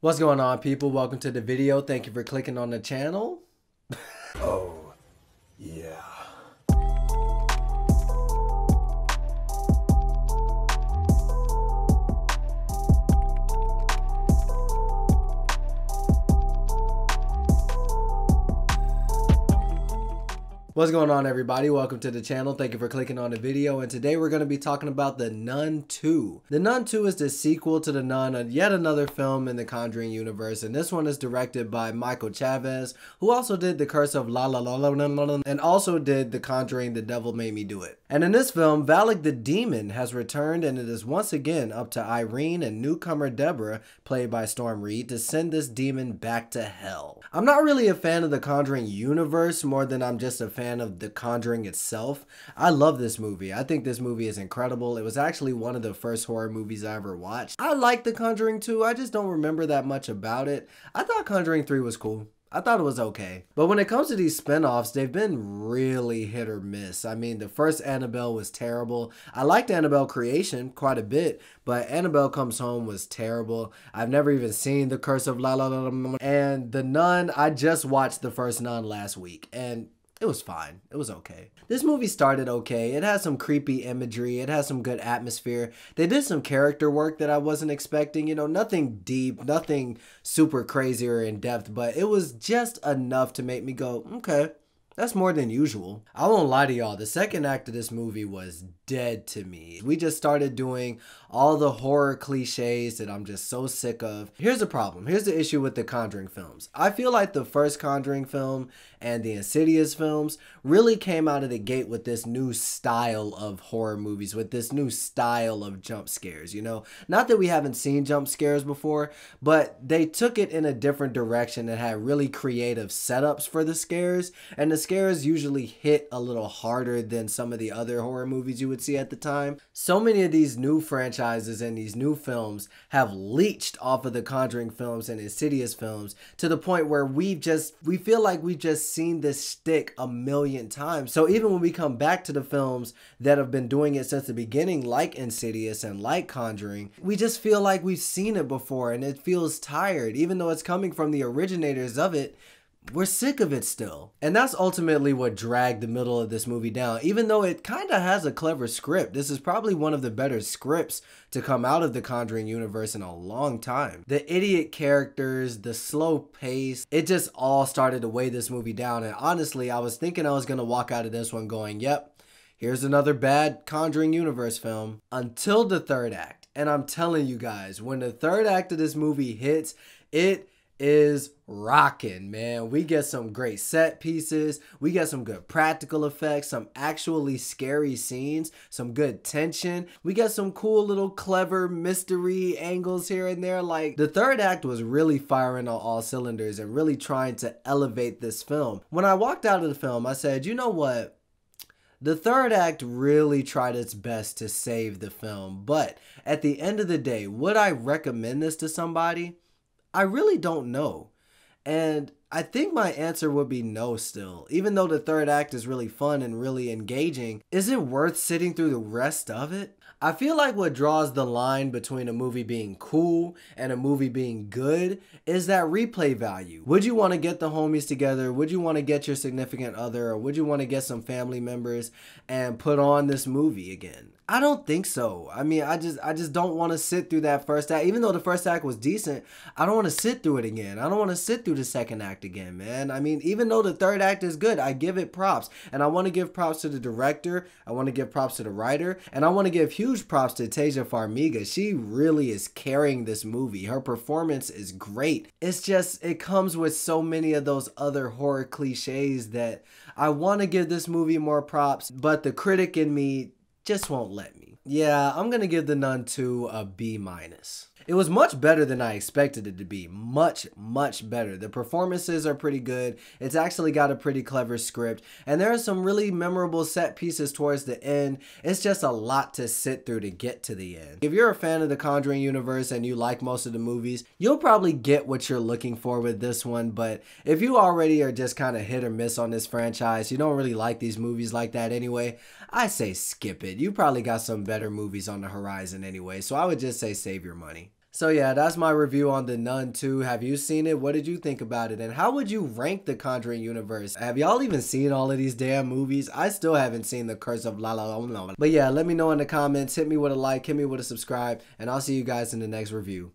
What's going on, people? Welcome to the video. Thank you for clicking on the channel. Oh, yeah. What's going on, everybody? Welcome to the channel. Thank you for clicking on the video. And today we're going to be talking about The Nun 2. The Nun 2 is the sequel to The Nun, yet another film in the Conjuring universe. And this one is directed by Michael Chavez, who also did The Curse of La La La La La and also did The Conjuring, The Devil Made Me Do It. And in this film, Valak the Demon has returned, and it is once again up to Irene and newcomer Deborah, played by Storm Reid, to send this demon back to hell. I'm not really a fan of the Conjuring universe more than I'm just a fan of The Conjuring itself. I love this movie. I think this movie is incredible. It was actually one of the first horror movies I ever watched. I like The Conjuring 2. I just don't remember that much about it. I thought Conjuring 3 was cool. I thought it was okay. But when it comes to these spinoffs, they've been really hit or miss. I mean, the first Annabelle was terrible. I liked Annabelle Creation quite a bit, but Annabelle Comes Home was terrible. I've never even seen The Curse of La La La La. And The Nun, I just watched the first Nun last week, and it was fine. It was okay. This movie started okay. It has some creepy imagery. It has some good atmosphere. They did some character work that I wasn't expecting. You know, nothing deep, nothing super crazy or in depth, but it was just enough to make me go, okay, that's more than usual. I won't lie to y'all, the second act of this movie was dead to me. We just started doing all the horror cliches that I'm just so sick of. Here's the problem. Here's the issue with the Conjuring films. I feel like the first Conjuring film and the Insidious films really came out of the gate with this new style of horror movies, with this new style of jump scares, you know? Not that we haven't seen jump scares before, but they took it in a different direction and had really creative setups for the scares, and the scares usually hit a little harder than some of the other horror movies you would see at the time. So many of these new franchises and these new films have leached off of the Conjuring films and Insidious films to the point where we feel like we've just seen this stick a million times. So even when we come back to the films that have been doing it since the beginning, like Insidious and like Conjuring, we just feel like we've seen it before and it feels tired. Even though it's coming from the originators of it, we're sick of it still. And that's ultimately what dragged the middle of this movie down. Even though it kind of has a clever script, this is probably one of the better scripts to come out of the Conjuring universe in a long time. The idiot characters, the slow pace, it just all started to weigh this movie down. And honestly, I was thinking I was going to walk out of this one going, yep, here's another bad Conjuring universe film. Until the third act. And I'm telling you guys, when the third act of this movie hits, it is rocking, man. We get some great set pieces, we get some good practical effects, some actually scary scenes, some good tension, we get some cool little clever mystery angles here and there. Like, the third act was really firing on all cylinders and really trying to elevate this film. When I walked out of the film, I said, you know what? The third act really tried its best to save the film, but at the end of the day, would I recommend this to somebody? I really don't know. And I think my answer would be no still. Even though the third act is really fun and really engaging, is it worth sitting through the rest of it? I feel like what draws the line between a movie being cool and a movie being good is that replay value. Would you want to get the homies together? Would you want to get your significant other? Or would you want to get some family members and put on this movie again? I don't think so. I mean, I just don't want to sit through that first act. Even though the first act was decent, I don't want to sit through it again. I don't want to sit through the second act again, man. I mean, even though the third act is good, I give it props. And I want to give props to the director. I want to give props to the writer. And I want to give huge props to Tasia Farmiga. She really is carrying this movie. Her performance is great. It's just, it comes with so many of those other horror cliches that I want to give this movie more props, but the critic in me just won't let me. Yeah, I'm gonna give The Nun 2 a B-. It was much better than I expected it to be. Much, much better. The performances are pretty good. It's actually got a pretty clever script. And there are some really memorable set pieces towards the end. It's just a lot to sit through to get to the end. If you're a fan of the Conjuring universe and you like most of the movies, you'll probably get what you're looking for with this one. But if you already are just kind of hit or miss on this franchise, you don't really like these movies like that anyway, I say skip it. You probably got some better movies on the horizon anyway. So I would just say save your money. So yeah, that's my review on The Nun 2. Have you seen it? What did you think about it? And how would you rank the Conjuring universe? Have y'all even seen all of these damn movies? I still haven't seen The Curse of La La La. But yeah, let me know in the comments. Hit me with a like, hit me with a subscribe, and I'll see you guys in the next review.